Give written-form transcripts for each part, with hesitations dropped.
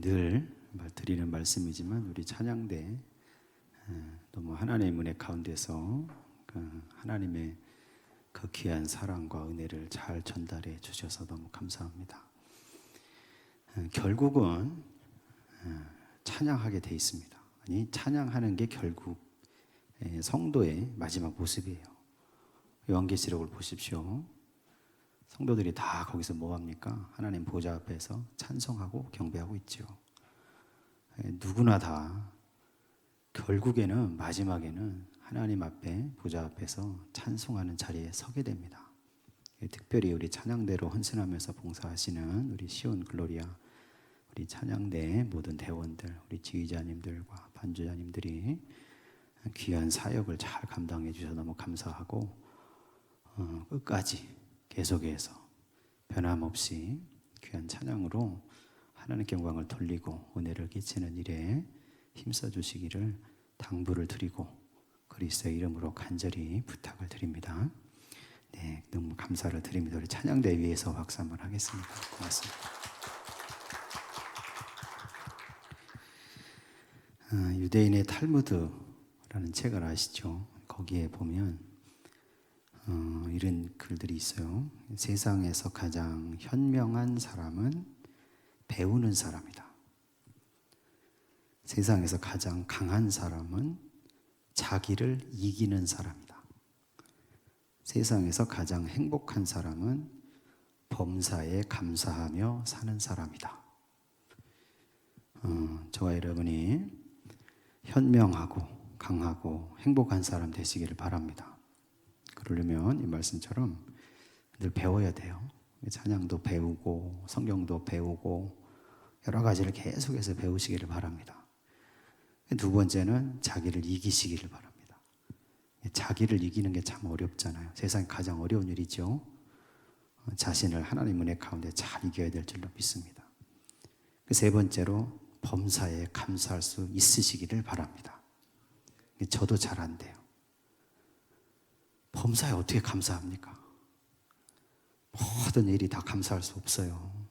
늘 드리는 말씀이지만 우리 찬양대 너무 하나님의 은혜 가운데서 하나님의 그 귀한 사랑과 은혜를 잘 전달해 주셔서 너무 감사합니다. 결국은 찬양하게 돼 있습니다. 아니, 찬양하는 게 결국 성도의 마지막 모습이에요. 요한계시록을 보십시오. 성도들이 다 거기서 뭐합니까? 하나님 보좌 앞에서 찬송하고 경배하고 있죠. 누구나 다 결국에는 마지막에는 하나님 앞에 보좌 앞에서 찬송하는 자리에 서게 됩니다. 특별히 우리 찬양대로 헌신하면서 봉사하시는 우리 시온 글로리아 우리 찬양대 모든 대원들, 우리 지휘자님들과 반주자님들이 귀한 사역을 잘 감당해 주셔서 너무 감사하고 끝까지 계속해서 변함없이 귀한 찬양으로 하나님께 영광을 돌리고 은혜를 끼치는 일에 힘써 주시기를 당부를 드리고 그리스도의 이름으로 간절히 부탁을 드립니다. 네, 너무 감사를 드립니다. 우리 찬양대 위에서 박수 한번 하겠습니다. 고맙습니다. 유대인의 탈무드라는 책을 아시죠? 거기에 보면 이런 글들이 있어요. 세상에서 가장 현명한 사람은 배우는 사람이다. 세상에서 가장 강한 사람은 자기를 이기는 사람이다. 세상에서 가장 행복한 사람은 범사에 감사하며 사는 사람이다. 저와 여러분이 현명하고 강하고 행복한 사람 되시기를 바랍니다. 그러려면 이 말씀처럼 늘 배워야 돼요. 찬양도 배우고 성경도 배우고 여러 가지를 계속해서 배우시기를 바랍니다. 두 번째는 자기를 이기시기를 바랍니다. 자기를 이기는 게 참 어렵잖아요. 세상에 가장 어려운 일이죠. 자신을 하나님 은혜 가운데 잘 이겨야 될 줄로 믿습니다. 세 번째로 범사에 감사할 수 있으시기를 바랍니다. 저도 잘 안 돼요. 범사에 어떻게 감사합니까? 모든 일이 다 감사할 수 없어요.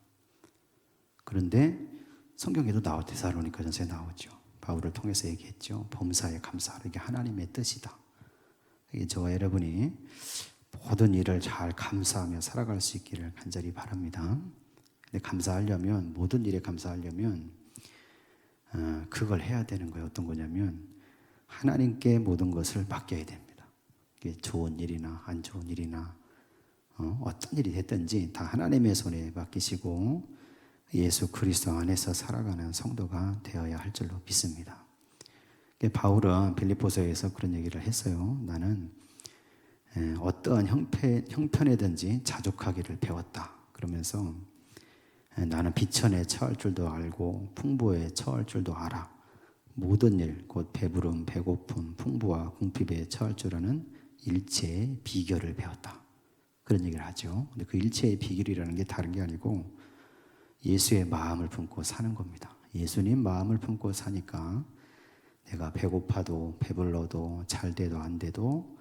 그런데 성경에도 데살로니가전서에 나오죠. 바울을 통해서 얘기했죠. 범사에 감사하라. 이게 하나님의 뜻이다. 이게 저와 여러분이 모든 일을 잘 감사하며 살아갈 수 있기를 간절히 바랍니다. 근데 감사하려면 모든 일에 감사하려면 그걸 해야 되는 거예요. 어떤 거냐면 하나님께 모든 것을 맡겨야 됩니다. 좋은 일이나 안 좋은 일이나 어떤 일이 됐든지 다 하나님의 손에 맡기시고 예수 그리스도 안에서 살아가는 성도가 되어야 할 줄로 믿습니다. 바울은 빌립보서에서 그런 얘기를 했어요. 나는 어떠한 형편에든지 자족하기를 배웠다. 그러면서 나는 비천에 처할 줄도 알고 풍부에 처할 줄도 알아. 모든 일, 곧 배부름, 배고픔, 풍부와 궁핍에 처할 줄 아는 일체의 비결을 배웠다. 그런 얘기를 하죠. 근데 그 일체의 비결이라는 게 다른 게 아니고 예수의 마음을 품고 사는 겁니다. 예수님 마음을 품고 사니까 내가 배고파도 배불러도 잘 돼도 안 돼도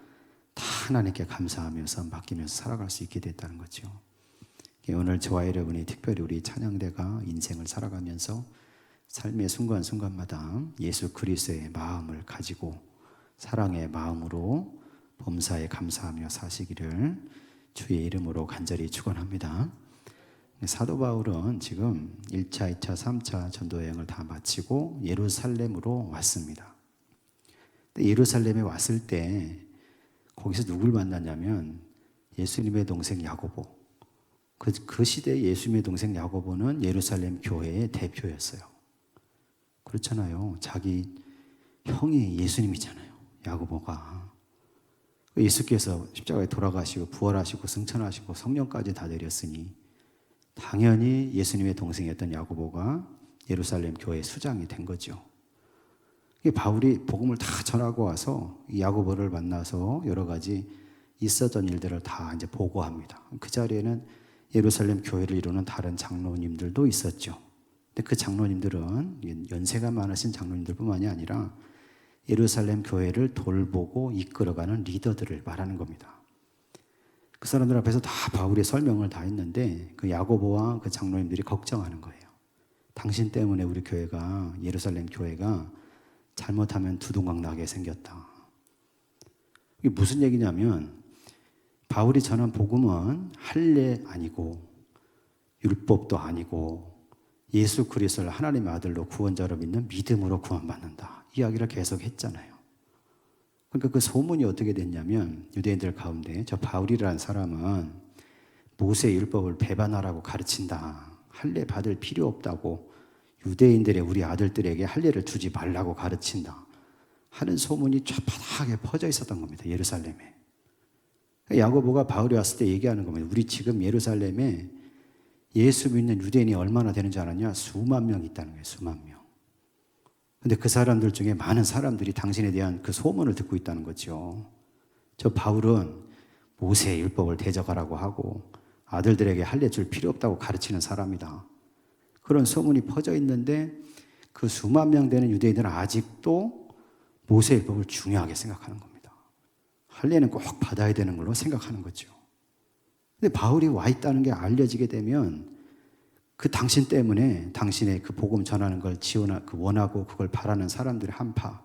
다 하나님께 감사하면서 맡기면서 살아갈 수 있게 됐다는 거죠. 오늘 저와 여러분이 특별히 우리 찬양대가 인생을 살아가면서 삶의 순간순간마다 예수 그리스도의 마음을 가지고 사랑의 마음으로 범사에 감사하며 사시기를 주의 이름으로 간절히 축원합니다. 사도 바울은 지금 1차, 2차, 3차 전도 여행을 다 마치고 예루살렘으로 왔습니다. 예루살렘에 왔을 때 거기서 누굴 만났냐면 예수님의 동생 야고보. 그 시대에 예수님의 동생 야고보는 예루살렘 교회의 대표였어요. 그렇잖아요. 자기 형이 예수님이잖아요. 야고보가. 예수께서 십자가에 돌아가시고 부활하시고 승천하시고 성령까지 다 내렸으니 당연히 예수님의 동생이었던 야고보가 예루살렘 교회의 수장이 된 거죠. 바울이 복음을 다 전하고 와서 이 야고보를 만나서 여러 가지 있었던 일들을 다 이제 보고합니다. 그 자리에는 예루살렘 교회를 이루는 다른 장로님들도 있었죠. 근데 그 장로님들은 연세가 많으신 장로님들뿐만이 아니라 예루살렘 교회를 돌보고 이끌어가는 리더들을 말하는 겁니다. 그 사람들 앞에서 다 바울의 설명을 다 했는데 그 야고보와 그 장로님들이 걱정하는 거예요. 당신 때문에 우리 교회가, 예루살렘 교회가 잘못하면 두동강 나게 생겼다. 이게 무슨 얘기냐면 바울이 전한 복음은 할례 아니고 율법도 아니고 예수 그리스도를 하나님의 아들로 구원자로 믿는 믿음으로 구원받는다. 이야기를 계속 했잖아요. 그러니까 그 소문이 어떻게 됐냐면 유대인들 가운데 저 바울이라는 사람은 모세의 율법을 배반하라고 가르친다. 할례 받을 필요 없다고 유대인들의 우리 아들들에게 할례를 주지 말라고 가르친다 하는 소문이 쫙바닥에 퍼져 있었던 겁니다. 예루살렘에. 야고보가 바울이 왔을 때 얘기하는 겁니다. 우리 지금 예루살렘에 예수 믿는 유대인이 얼마나 되는 줄 알았냐? 수만 명 있다는 거예요. 수만 명. 근데 그 사람들 중에 많은 사람들이 당신에 대한 그 소문을 듣고 있다는 거죠. 저 바울은 모세의 율법을 대적하라고 하고 아들들에게 할례 줄 필요 없다고 가르치는 사람이다. 그런 소문이 퍼져 있는데 그 수만 명 되는 유대인들은 아직도 모세의 율법을 중요하게 생각하는 겁니다. 할례는 꼭 받아야 되는 걸로 생각하는 거죠. 근데 바울이 와 있다는 게 알려지게 되면 그 당신 때문에 당신의 그 복음 전하는 걸 원하고 그걸 바라는 사람들이 한파,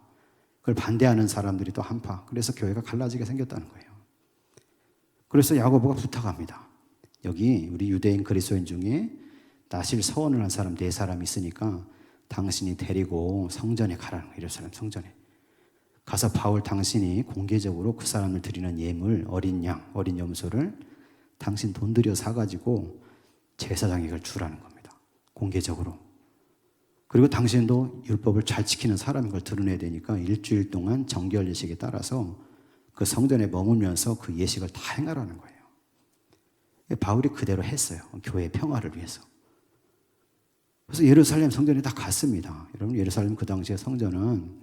그걸 반대하는 사람들이 또 한파. 그래서 교회가 갈라지게 생겼다는 거예요. 그래서 야고보가 부탁합니다. 여기 우리 유대인 그리스도인 중에 나실 서원을 한 사람 4사람 있으니까 당신이 데리고 성전에 가라는 거예요. 예루살렘 성전에. 가서 바울 당신이 공개적으로 그 사람을 드리는 예물, 어린 양, 어린 염소를 당신 돈 들여 사가지고 제사장에게 그걸 주라는 겁니다. 공개적으로. 그리고 당신도 율법을 잘 지키는 사람인 걸 드러내야 되니까 일주일 동안 정결 예식에 따라서 그 성전에 머물면서 그 예식을 다 행하라는 거예요. 바울이 그대로 했어요. 교회의 평화를 위해서. 그래서 예루살렘 성전에 다 갔습니다. 여러분, 예루살렘 그 당시의 성전은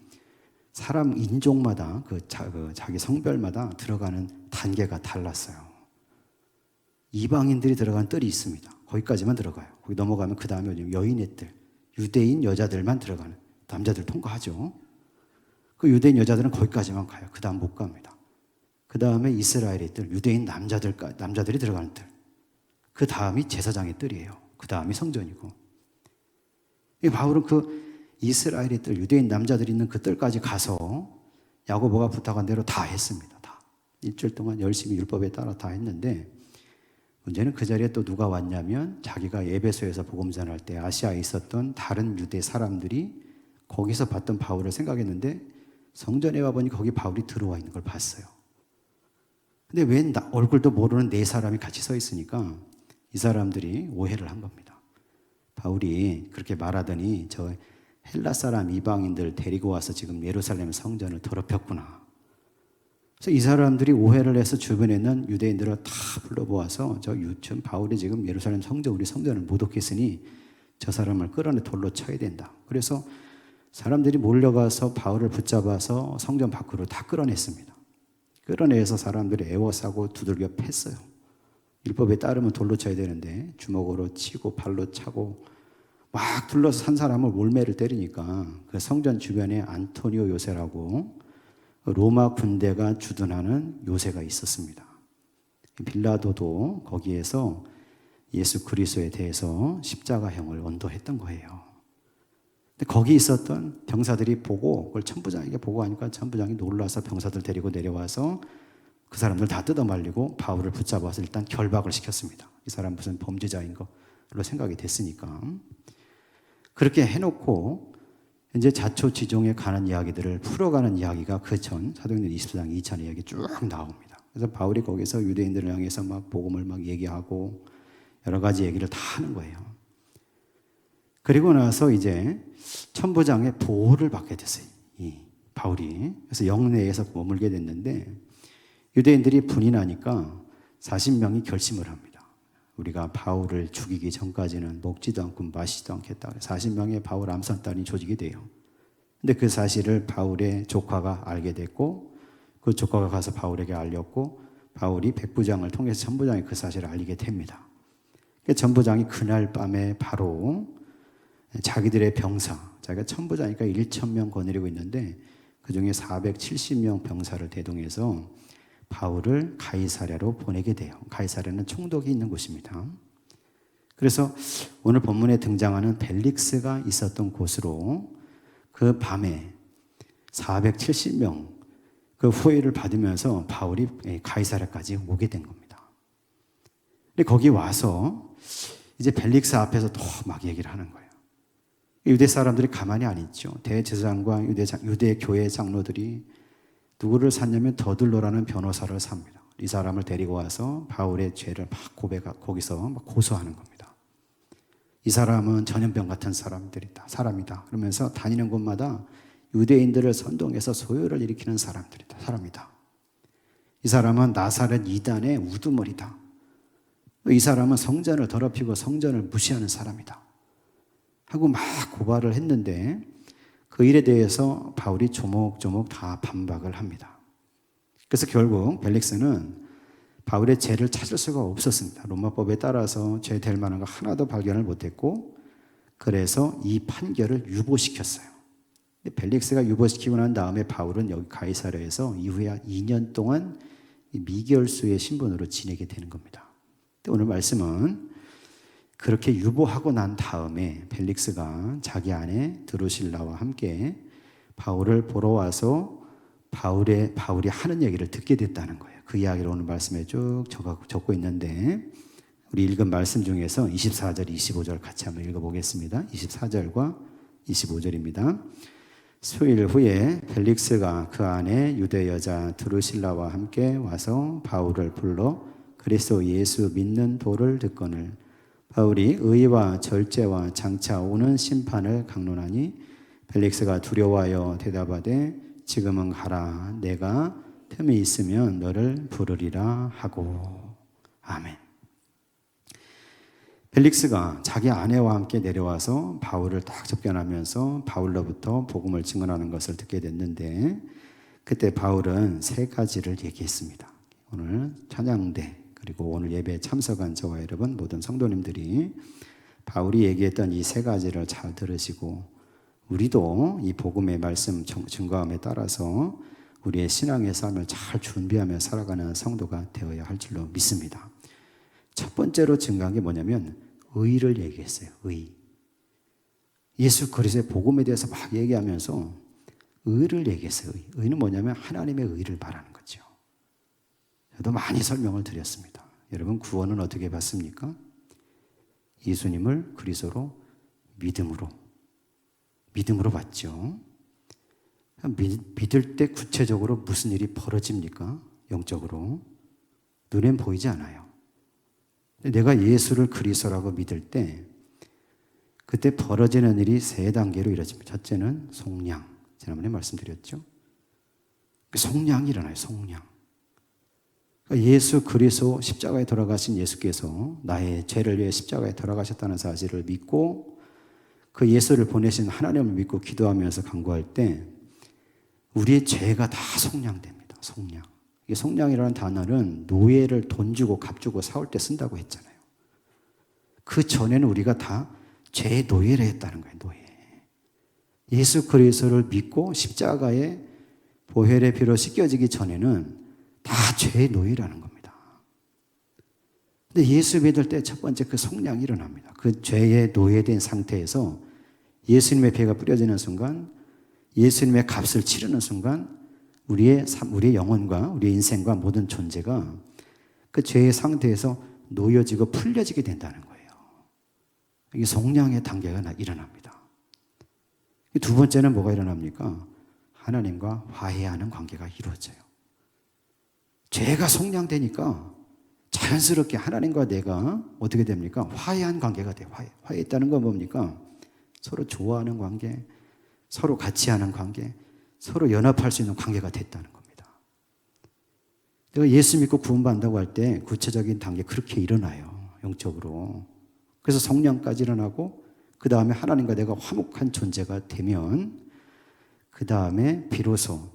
사람 인종마다 자기 성별마다 들어가는 단계가 달랐어요. 이방인들이 들어간 뜰이 있습니다. 거기까지만 들어가요. 거기 넘어가면 그 다음에 여인의 뜰, 유대인 여자들만 들어가는, 남자들 통과하죠. 그 유대인 여자들은 거기까지만 가요. 그 다음 못 갑니다. 그 다음에 이스라엘의 뜰, 유대인 남자들이 들어가는 뜰. 그 다음이 제사장의 뜰이에요. 그 다음이 성전이고. 이 바울은 그 이스라엘의 뜰, 유대인 남자들이 있는 그 뜰까지 가서 야고보가 부탁한 대로 다 했습니다. 다. 일주일 동안 열심히 율법에 따라 다 했는데 문제는 그 자리에 또 누가 왔냐면 자기가 에베소에서 복음 전할 때 아시아에 있었던 다른 유대 사람들이 거기서 봤던 바울을 생각했는데 성전에 와보니 거기 바울이 들어와 있는 걸 봤어요. 근데 웬 얼굴도 모르는 4사람이 같이 서 있으니까 이 사람들이 오해를 한 겁니다. 바울이 그렇게 말하더니 저 헬라 사람 이방인들 데리고 와서 지금 예루살렘 성전을 더럽혔구나. 그래서 이 사람들이 오해를 해서 주변에 있는 유대인들을 다 불러보아서 저 바울이 지금 예루살렘 성전, 우리 성전을 모독했으니 저 사람을 끌어내 돌로 쳐야 된다. 그래서 사람들이 몰려가서 바울을 붙잡아서 성전 밖으로 다 끌어냈습니다. 끌어내서 사람들이 애워싸고 두들겨 팼어요. 율법에 따르면 돌로 쳐야 되는데 주먹으로 치고 발로 차고 막 둘러서 산 사람을 몰매를 때리니까 그 성전 주변에 안토니오 요새라고 로마 군대가 주둔하는 요새가 있었습니다. 빌라도도 거기에서 예수 그리스도에 대해서 십자가형을 언도했던 거예요. 근데 거기 있었던 병사들이 보고 그걸 천부장에게 보고 하니까 천부장이 놀라서 병사들 데리고 내려와서 그 사람들 다 뜯어말리고 바울을 붙잡아서 일단 결박을 시켰습니다. 이 사람 무슨 범죄자인 걸로 생각이 됐으니까. 그렇게 해놓고 이제 자초지종에 관한 이야기들을 풀어가는 이야기가 그 전 사도행전 24장 2천 이야기 쭉 나옵니다. 그래서 바울이 거기서 유대인들을 향해서 막 복음을 막 얘기하고 여러 가지 얘기를 다 하는 거예요. 그리고 나서 이제 천부장의 보호를 받게 됐어요. 이 바울이. 그래서 영내에서 머물게 됐는데 유대인들이 분이 나니까 40명이 결심을 합니다. 우리가 바울을 죽이기 전까지는 먹지도 않고 마시지도 않겠다. 40명의 바울 암살단이 조직이 돼요. 근데 그 사실을 바울의 조카가 알게 됐고 그 조카가 가서 바울에게 알렸고 바울이 백부장을 통해서 천부장이 그 사실을 알리게 됩니다. 천부장이 그날 밤에 바로 자기들의 병사, 자기가 천부장이니까 1,000명 거느리고 있는데 그중에 470명 병사를 대동해서 바울을 가이사랴로 보내게 돼요. 가이사랴는 총독이 있는 곳입니다. 그래서 오늘 본문에 등장하는 벨릭스가 있었던 곳으로 그 밤에 470명 그 호의를 받으면서 바울이 가이사랴까지 오게 된 겁니다. 근데 거기 와서 이제 벨릭스 앞에서 또 막 얘기를 하는 거예요. 유대 사람들이 가만히 안 있죠. 대제사장과 유대 교회 장로들이 누구를 샀냐면 더들로라는 변호사를 삽니다. 이 사람을 데리고 와서 바울의 죄를 막 거기서 막 고소하는 겁니다. 이 사람은 전염병 같은 사람이다. 그러면서 다니는 곳마다 유대인들을 선동해서 소요를 일으키는 사람이다. 이 사람은 나사렛 이단의 우두머리다. 이 사람은 성전을 더럽히고 성전을 무시하는 사람이다. 하고 막 고발을 했는데 그 일에 대해서 바울이 조목조목 다 반박을 합니다. 그래서 결국 벨릭스는 바울의 죄를 찾을 수가 없었습니다. 로마법에 따라서 죄 될 만한 거 하나도 발견을 못했고 그래서 이 판결을 유보시켰어요. 벨릭스가 유보시키고 난 다음에 바울은 여기 가이사랴에서 이후에 2년 동안 미결수의 신분으로 지내게 되는 겁니다. 오늘 말씀은 그렇게 유보하고 난 다음에 벨릭스가 자기 아내 드루실라와 함께 바울을 보러 와서 바울이 하는 얘기를 듣게 됐다는 거예요. 그 이야기를 오늘 말씀에 쭉 적고 있는데 우리 읽은 말씀 중에서 24절, 25절 같이 한번 읽어보겠습니다. 24절과 25절입니다. 수일 후에 벨릭스가 그 아내 유대 여자 드루실라와 함께 와서 바울을 불러 그리스도 예수 믿는 도를 듣거늘 바울이 의와 절제와 장차 오는 심판을 강론하니 벨릭스가 두려워하여 대답하되 지금은 가라 내가 틈이 있으면 너를 부르리라 하고. 아멘. 벨릭스가 자기 아내와 함께 내려와서 바울을 딱 접견하면서 바울로부터 복음을 증언하는 것을 듣게 됐는데 그때 바울은 3가지를 얘기했습니다. 오늘 찬양대 그리고 오늘 예배에 참석한 저와 여러분 모든 성도님들이 바울이 얘기했던 이 3가지를 잘 들으시고 우리도 이 복음의 말씀 증거함에 따라서 우리의 신앙의 삶을 잘 준비하며 살아가는 성도가 되어야 할 줄로 믿습니다. 첫 번째로 증거한 게 뭐냐면 의를 얘기했어요. 의. 예수 그리스도의 복음에 대해서 막 얘기하면서 의를 얘기했어요. 의는 뭐냐면 하나님의 의를 말하는 거죠. 저도 많이 설명을 드렸습니다. 여러분 구원은 어떻게 받습니까? 예수님을 그리스도로 믿음으로 받죠. 믿을 때 구체적으로 무슨 일이 벌어집니까? 영적으로 눈엔 보이지 않아요. 내가 예수를 그리스도라고 믿을 때 그때 벌어지는 일이 3단계로 이루어집니다. 첫째는 속량. 지난번에 말씀드렸죠. 속량이 일어나요. 속량. 예수 그리스도 십자가에 돌아가신 예수께서 나의 죄를 위해 십자가에 돌아가셨다는 사실을 믿고 그 예수를 보내신 하나님을 믿고 기도하면서 간구할 때 우리의 죄가 다 속량됩니다. 속량. 이 속량이라는 단어는 노예를 돈 주고 값 주고 사올 때 쓴다고 했잖아요. 그 전에는 우리가 다 죄의 노예를 했다는 거예요. 노예. 예수 그리스도를 믿고 십자가에 보혈의 피로 씻겨지기 전에는 다 죄의 노예라는 겁니다. 근데 예수 믿을 때 첫 번째 그 속량이 일어납니다. 그 죄의 노예된 상태에서 예수님의 피가 뿌려지는 순간, 예수님의 값을 치르는 순간 우리의 영혼과 우리의 인생과 모든 존재가 그 죄의 상태에서 놓여지고 풀려지게 된다는 거예요. 이게 속량의 단계가 일어납니다. 두 번째는 뭐가 일어납니까? 하나님과 화해하는 관계가 이루어져요. 죄가 속량되니까 자연스럽게 하나님과 내가 어떻게 됩니까? 화해한 관계가 돼요. 화해했다는 건 뭡니까? 서로 좋아하는 관계, 서로 같이 하는 관계, 서로 연합할 수 있는 관계가 됐다는 겁니다. 내가 예수 믿고 구원받는다고 할 때 구체적인 단계 그렇게 일어나요. 영적으로. 그래서 성령까지 일어나고 그 다음에 하나님과 내가 화목한 존재가 되면 그 다음에 비로소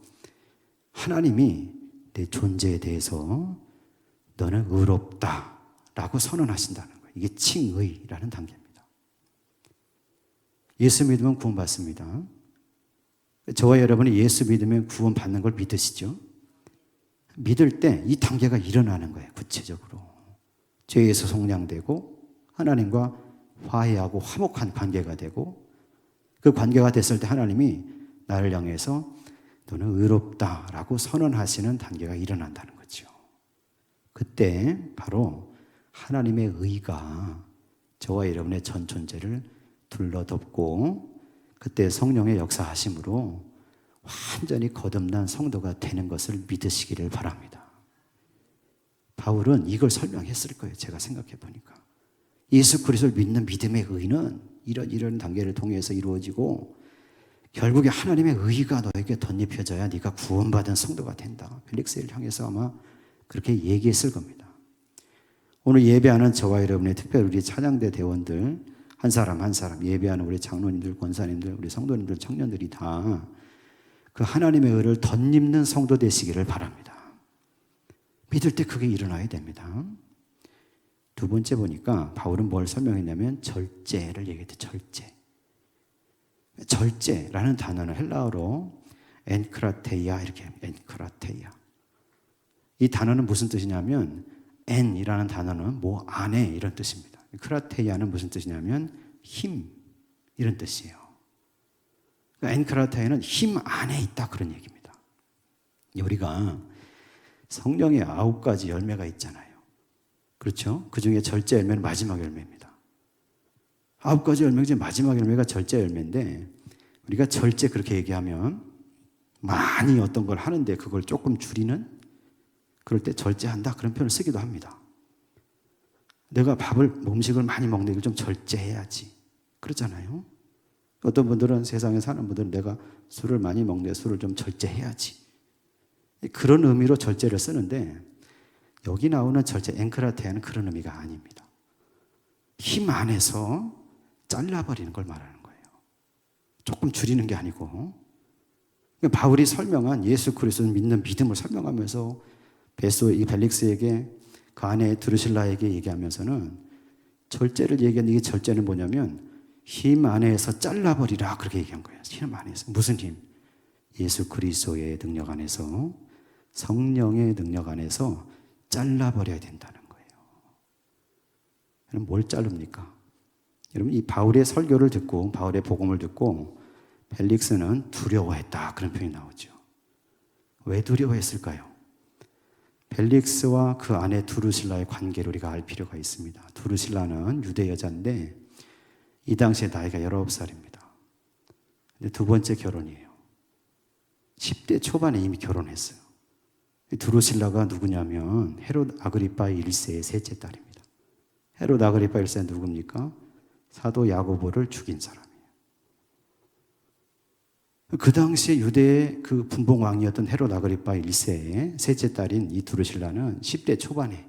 하나님이 내 존재에 대해서 너는 의롭다 라고 선언하신다는 거예요. 이게 칭의라는 단계입니다. 예수 믿으면 구원받습니다. 저와 여러분이 예수 믿으면 구원받는 걸 믿으시죠? 믿을 때 이 단계가 일어나는 거예요. 구체적으로. 죄에서 속량되고 하나님과 화해하고 화목한 관계가 되고, 그 관계가 됐을 때 하나님이 나를 향해서 너는 의롭다라고 선언하시는 단계가 일어난다는 거죠. 그때 바로 하나님의 의가 저와 여러분의 전 존재를 둘러덮고, 그때 성령의 역사하심으로 완전히 거듭난 성도가 되는 것을 믿으시기를 바랍니다. 바울은 이걸 설명했을 거예요. 제가 생각해 보니까 예수 그리스도를 믿는 믿음의 의는 이런 단계를 통해서 이루어지고, 결국에 하나님의 의가 너에게 덧입혀져야 네가 구원받은 성도가 된다. 펠릭스를 향해서 아마 그렇게 얘기했을 겁니다. 오늘 예배하는 저와 여러분의, 특별히 우리 찬양대 대원들 한 사람 한 사람, 예배하는 우리 장로님들, 권사님들, 우리 성도님들, 청년들이 다 그 하나님의 의를 덧입는 성도 되시기를 바랍니다. 믿을 때 그게 일어나야 됩니다. 두 번째 보니까 바울은 뭘 설명했냐면 절제를 얘기했대. 절제라는 단어는 헬라어로 엔크라테이아, 이렇게 엔크라테이아. 이 단어는 무슨 뜻이냐면 엔이라는 단어는 뭐 안에 이런 뜻입니다. 크라테이아는 무슨 뜻이냐면 힘, 이런 뜻이에요. 엔크라테이아는 힘 안에 있다, 그런 얘기입니다. 우리가 성령의 9가지 열매가 있잖아요. 그렇죠? 그 중에 절제 열매는 마지막 열매입니다. 9가지 열매 중에 마지막 열매가 절제 열매인데, 우리가 절제 그렇게 얘기하면 많이 어떤 걸 하는데 그걸 조금 줄이는, 그럴 때 절제한다, 그런 표현을 쓰기도 합니다. 내가 음식을 많이 먹는 걸 좀 절제해야지, 그렇잖아요. 어떤 분들은, 세상에 사는 분들은 내가 술을 많이 먹는데 술을 좀 절제해야지, 그런 의미로 절제를 쓰는데, 여기 나오는 절제 엔크라테아는 그런 의미가 아닙니다. 힘 안에서 잘라버리는 걸 말하는 거예요. 조금 줄이는 게 아니고. 바울이 설명한 예수 그리스도를 믿는 믿음을 설명하면서 이 벨릭스에게, 그 안에 드루실라에게 얘기하면서는 절제를 얘기한, 이게 절제는 뭐냐면 힘 안에서 잘라버리라, 그렇게 얘기한 거예요. 힘 안에서. 무슨 힘? 예수 그리스도의 능력 안에서, 성령의 능력 안에서 잘라버려야 된다는 거예요. 그럼 뭘 자릅니까? 여러분, 이 바울의 설교를 듣고, 바울의 복음을 듣고 벨릭스는 두려워했다, 그런 표현이 나오죠. 왜 두려워했을까요? 벨릭스와 그 아내 두루실라의 관계를 우리가 알 필요가 있습니다. 두루실라는 유대 여자인데 이 당시에 나이가 19살입니다. 근데 두 번째 결혼이에요. 10대 초반에 이미 결혼했어요. 두루실라가 누구냐면 헤롯 아그리파 1세의 셋째 딸입니다. 헤롯 아그리파 1세는 누굽니까? 사도 야고보를 죽인 사람이에요. 그 당시에 유대의 그 분봉왕이었던 헤롯 아그리파 1세의 셋째 딸인 이 두루실라는 10대 초반에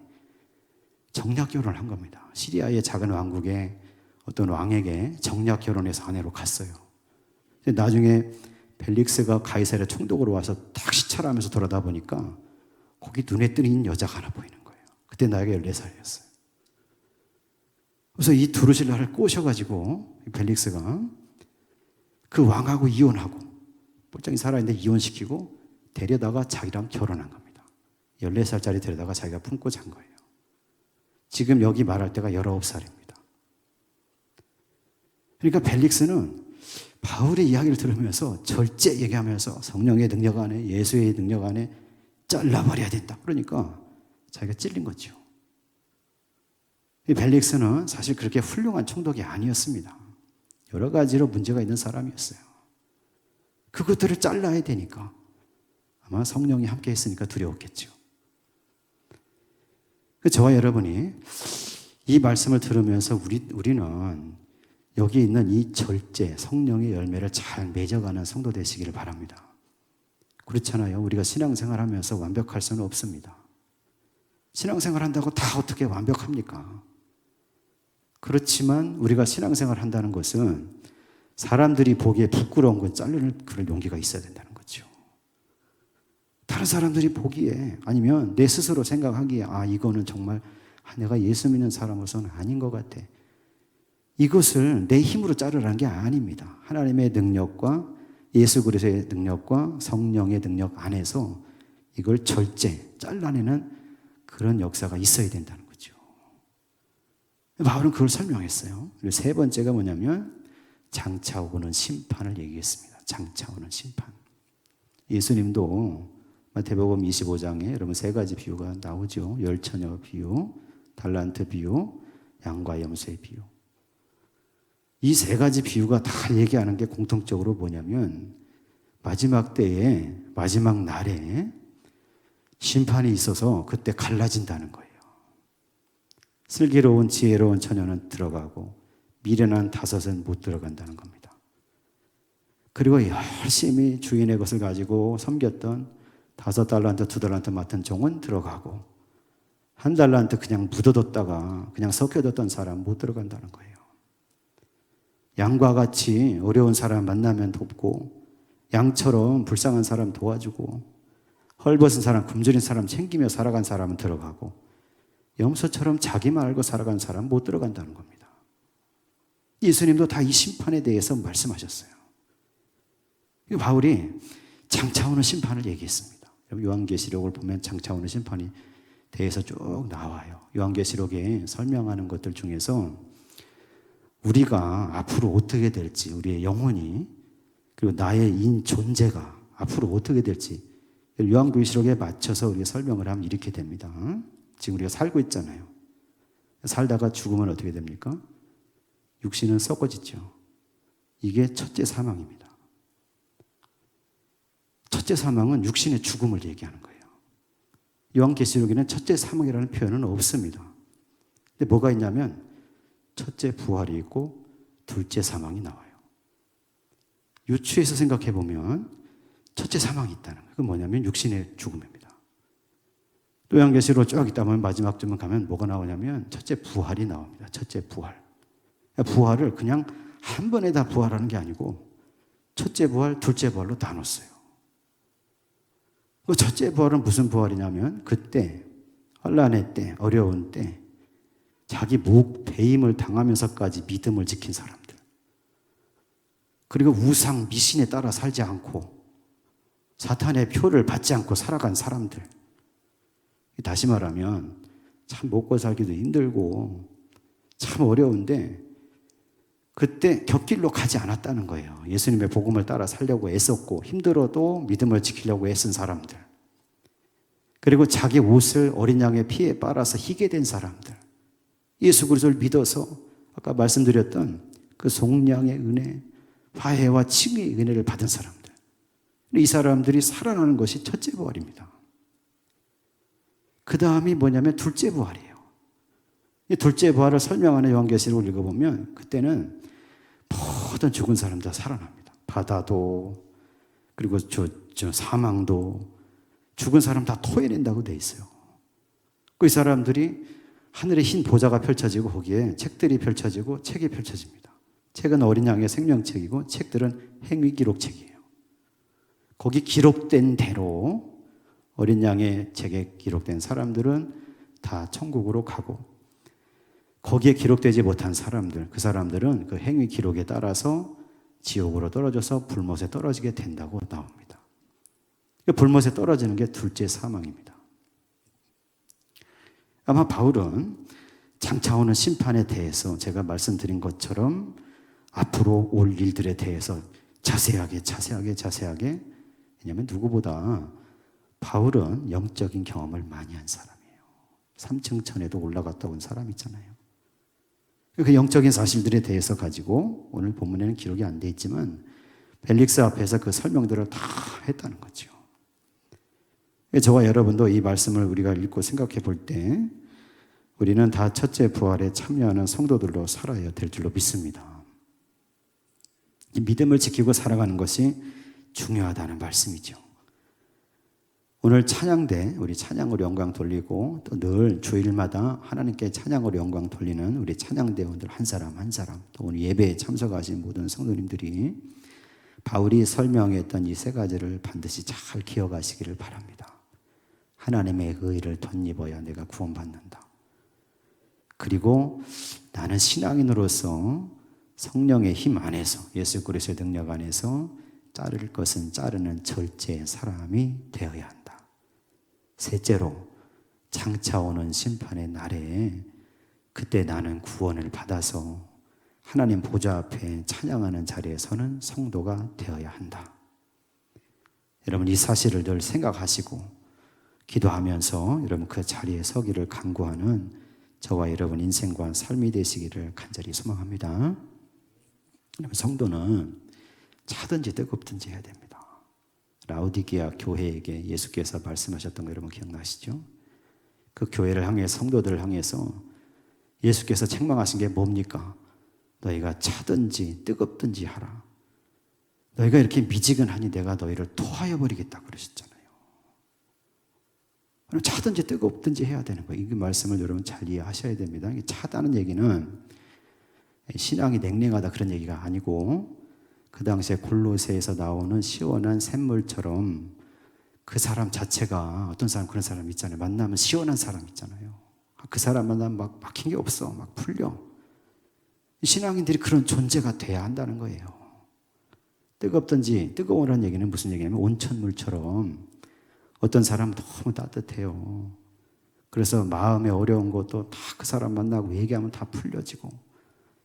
정략 결혼을 한 겁니다. 시리아의 작은 왕국의 어떤 왕에게 정략 결혼해서 아내로 갔어요. 근데 나중에 벨릭스가 가이사랴 총독으로 와서 딱 시찰하면서 돌아다 보니까 거기 눈에 띄는 여자가 하나 보이는 거예요. 그때 나이가 14살이었어요. 그래서 이 두루실라를 꼬셔가지고 벨릭스가 그 왕하고 이혼하고, 멀쩡히 살아있는데 이혼시키고 데려다가 자기랑 결혼한 겁니다. 14살짜리 데려다가 자기가 품고 잔 거예요. 지금 여기 말할 때가 19살입니다. 그러니까 벨릭스는 바울의 이야기를 들으면서 절제 얘기하면서 성령의 능력 안에, 예수의 능력 안에 잘라버려야 된다, 그러니까 자기가 찔린 거죠. 이 벨릭스는 사실 그렇게 훌륭한 총독이 아니었습니다. 여러 가지로 문제가 있는 사람이었어요. 그것들을 잘라야 되니까 아마 성령이 함께 했으니까 두려웠겠죠. 저와 여러분이 이 말씀을 들으면서 우리는 여기 있는 이 절제, 성령의 열매를 잘 맺어가는 성도 되시기를 바랍니다. 그렇잖아요. 우리가 신앙생활 하면서 완벽할 수는 없습니다. 신앙생활 한다고 다 어떻게 완벽합니까? 그렇지만 우리가 신앙생활 한다는 것은 사람들이 보기에 부끄러운 건 자르는 그런 용기가 있어야 된다는 거죠. 다른 사람들이 보기에, 아니면 내 스스로 생각하기에, 이거는 정말 내가 예수 믿는 사람으로서는 아닌 것 같아, 이것을 내 힘으로 자르라는 게 아닙니다. 하나님의 능력과 예수 그리스도의 능력과 성령의 능력 안에서 이걸 절제, 잘라내는 그런 역사가 있어야 된다는 거죠. 바울은 그걸 설명했어요. 그리고 세 번째가 뭐냐면 장차 오는 심판을 얘기했습니다. 장차 오는 심판. 예수님도 마태복음 25장에 여러분 세 가지 비유가 나오죠. 열처녀 비유, 달란트 비유, 양과 염소의 비유. 이 세 가지 비유가 다 얘기하는 게 공통적으로 뭐냐면 마지막 때에, 마지막 날에 심판이 있어서 그때 갈라진다는 거예요. 슬기로운 지혜로운 처녀는 들어가고 미련한 다섯은 못 들어간다는 겁니다. 그리고 열심히 주인의 것을 가지고 섬겼던 5달란트, 2달란트 맡은 종은 들어가고 1달란트 그냥 묻어뒀다가 그냥 섞여뒀던 사람 못 들어간다는 거예요. 양과 같이 어려운 사람 만나면 돕고 양처럼 불쌍한 사람 도와주고 헐벗은 사람, 굶주린 사람 챙기며 살아간 사람은 들어가고 염소처럼 자기만 알고 살아간 사람 못 들어간다는 겁니다. 예수님도 다 이 심판에 대해서 말씀하셨어요. 바울이 장차 오는 심판을 얘기했습니다. 요한계시록을 보면 장차 오는 심판이 대해서 쭉 나와요. 요한계시록에 설명하는 것들 중에서 우리가 앞으로 어떻게 될지, 우리의 영혼이, 그리고 나의 존재가 앞으로 어떻게 될지 요한계시록에 맞춰서 우리가 설명을 하면 이렇게 됩니다. 지금 우리가 살고 있잖아요. 살다가 죽으면 어떻게 됩니까? 육신은 썩어지죠. 이게 첫째 사망입니다. 첫째 사망은 육신의 죽음을 얘기하는 거예요. 요한계시록에는 첫째 사망이라는 표현은 없습니다. 근데 뭐가 있냐면 첫째 부활이 있고 둘째 사망이 나와요. 유추해서 생각해 보면 첫째 사망이 있다는 거예요. 그건 뭐냐면 육신의 죽음입니다. 또 요한계시록 쭉 있다 보면 마지막쯤에 가면 뭐가 나오냐면 첫째 부활이 나옵니다. 첫째 부활. 부활을 그냥 한 번에 다 부활하는 게 아니고 첫째 부활, 둘째 부활로 나눴어요. 그 첫째 부활은 무슨 부활이냐면 그때 환난의 때, 어려운 때 자기 배임을 당하면서까지 믿음을 지킨 사람들, 그리고 우상, 미신에 따라 살지 않고 사탄의 표를 받지 않고 살아간 사람들, 다시 말하면 참 먹고 살기도 힘들고 참 어려운데 그때 곁길로 가지 않았다는 거예요. 예수님의 복음을 따라 살려고 애썼고 힘들어도 믿음을 지키려고 애쓴 사람들, 그리고 자기 옷을 어린 양의 피에 빨아서 희게 된 사람들, 예수 그리스도를 믿어서 아까 말씀드렸던 그 속량의 은혜, 화해와 칭의의 은혜를 받은 사람들, 이 사람들이 살아나는 것이 첫째 부활입니다. 그 다음이 뭐냐면 둘째 부활이에요. 이 둘째 부활을 설명하는 요한계시록을 읽어보면 그때는 모든 죽은 사람 다 살아납니다. 바다도, 그리고 사망도, 죽은 사람 다 토해낸다고 돼 있어요. 그 사람들이 하늘에 흰 보좌가 펼쳐지고 거기에 책들이 펼쳐지고 책이 펼쳐집니다. 책은 어린 양의 생명책이고 책들은 행위기록책이에요. 거기 기록된 대로 어린 양의 책에 기록된 사람들은 다 천국으로 가고, 거기에 기록되지 못한 사람들, 그 사람들은 그 행위 기록에 따라서 지옥으로 떨어져서 불못에 떨어지게 된다고 나옵니다. 불못에 떨어지는 게 둘째 사망입니다. 아마 바울은 장차 오는 심판에 대해서 제가 말씀드린 것처럼 앞으로 올 일들에 대해서 자세하게, 왜냐하면 누구보다 바울은 영적인 경험을 많이 한 사람이에요. 3층 천에도 올라갔다 온 사람 있잖아요. 그 영적인 사실들에 대해서 가지고 오늘 본문에는 기록이 안 돼 있지만 벨릭스 앞에서 그 설명들을 다 했다는 거죠. 저와 여러분도 이 말씀을 우리가 읽고 생각해 볼 때 우리는 다 첫째 부활에 참여하는 성도들로 살아야 될 줄로 믿습니다. 이 믿음을 지키고 살아가는 것이 중요하다는 말씀이죠. 오늘 찬양대, 우리 찬양으로 영광 돌리고 또 늘 주일마다 하나님께 찬양으로 영광 돌리는 우리 찬양대원들 한 사람 한 사람, 또 오늘 예배에 참석하신 모든 성도님들이 바울이 설명했던 이 세 가지를 반드시 잘 기억하시기를 바랍니다. 하나님의 의를 덧입어야 내가 구원받는다. 그리고 나는 신앙인으로서 성령의 힘 안에서, 예수 그리스도의 능력 안에서 자를 것은 자르는 절제의 사람이 되어야 한다. 셋째로, 장차 오는 심판의 날에 그때 나는 구원을 받아서 하나님 보좌 앞에 찬양하는 자리에 서는 성도가 되어야 한다. 여러분 이 사실을 늘 생각하시고 기도하면서 여러분 그 자리에 서기를 간구하는 저와 여러분 인생과 삶이 되시기를 간절히 소망합니다. 여러분 성도는 차든지 뜨겁든지 해야 됩니다. 라오디게아 교회에게 예수께서 말씀하셨던 거 여러분 기억나시죠? 그 교회를 향해 성도들을 향해서 예수께서 책망하신 게 뭡니까? 너희가 차든지 뜨겁든지 하라. 너희가 이렇게 미지근하니 내가 너희를 토하여 버리겠다 그러셨잖아요. 차든지 뜨겁든지 해야 되는 거예요. 이 말씀을 여러분 잘 이해하셔야 됩니다. 차다는 얘기는 신앙이 냉랭하다 그런 얘기가 아니고 그 당시에 골로새에서 나오는 시원한 샘물처럼 그 사람 자체가 어떤 사람 그런 사람 있잖아요. 만나면 시원한 사람 있잖아요. 그 사람 만나면 막 막힌 게 없어. 막 풀려. 신앙인들이 그런 존재가 돼야 한다는 거예요. 뜨겁든지 뜨거우라는 얘기는 무슨 얘기냐면 온천물처럼 어떤 사람은 너무 따뜻해요. 그래서 마음에 어려운 것도 다 그 사람 만나고 얘기하면 다 풀려지고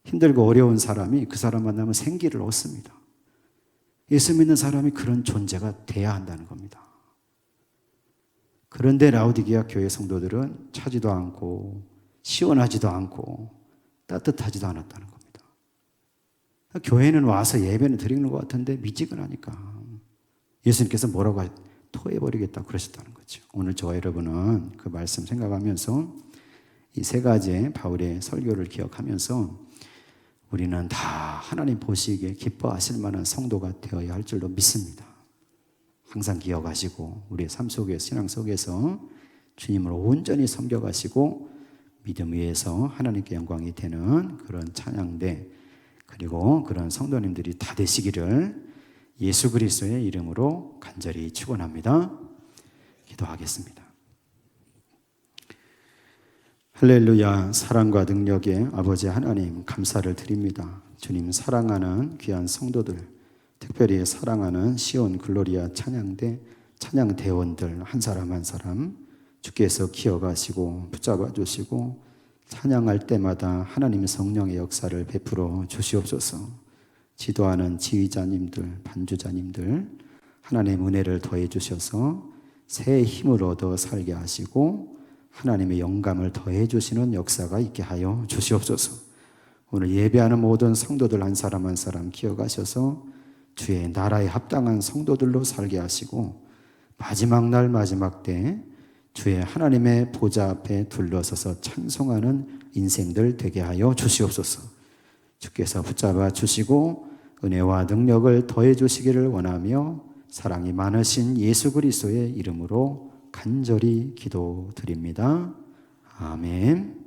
힘들고 어려운 사람이 그 사람 만나면 생기를 얻습니다. 예수 믿는 사람이 그런 존재가 돼야 한다는 겁니다. 그런데 라오디게아 교회 성도들은 차지도 않고 시원하지도 않고 따뜻하지도 않았다는 겁니다. 교회는 와서 예배는 드리는 것 같은데 미지근하니까 예수님께서 뭐라고 토해버리겠다 그러셨다는 거죠. 오늘 저와 여러분은 그 말씀 생각하면서 이 세 가지의 바울의 설교를 기억하면서 우리는 다 하나님 보시기에 기뻐하실 만한 성도가 되어야 할 줄로 믿습니다. 항상 기억하시고 우리의 삶 속에 신앙 속에서 주님을 온전히 섬겨가시고 믿음 위에서 하나님께 영광이 되는 그런 찬양대 그리고 그런 성도님들이 다 되시기를 예수 그리스도의 이름으로 간절히 축원합니다. 기도하겠습니다. 할렐루야. 사랑과 능력의 아버지 하나님 감사를 드립니다. 주님 사랑하는 귀한 성도들 특별히 사랑하는 시온 글로리아 찬양대 찬양대원들 한 사람 한 사람 주께서 기억하시고 붙잡아 주시고 찬양할 때마다 하나님의 성령의 역사를 베풀어 주시옵소서. 지도하는 지휘자님들 반주자님들 하나님의 은혜를 더해 주셔서 새 힘을 얻어 살게 하시고 하나님의 영감을 더해 주시는 역사가 있게 하여 주시옵소서. 오늘 예배하는 모든 성도들 한 사람 한 사람 기억하셔서 주의 나라에 합당한 성도들로 살게 하시고 마지막 날 마지막 때 주의 하나님의 보좌 앞에 둘러서서 찬송하는 인생들 되게 하여 주시옵소서. 주께서 붙잡아 주시고 은혜와 능력을 더해 주시기를 원하며 사랑이 많으신 예수 그리스도의 이름으로 간절히 기도드립니다. 아멘.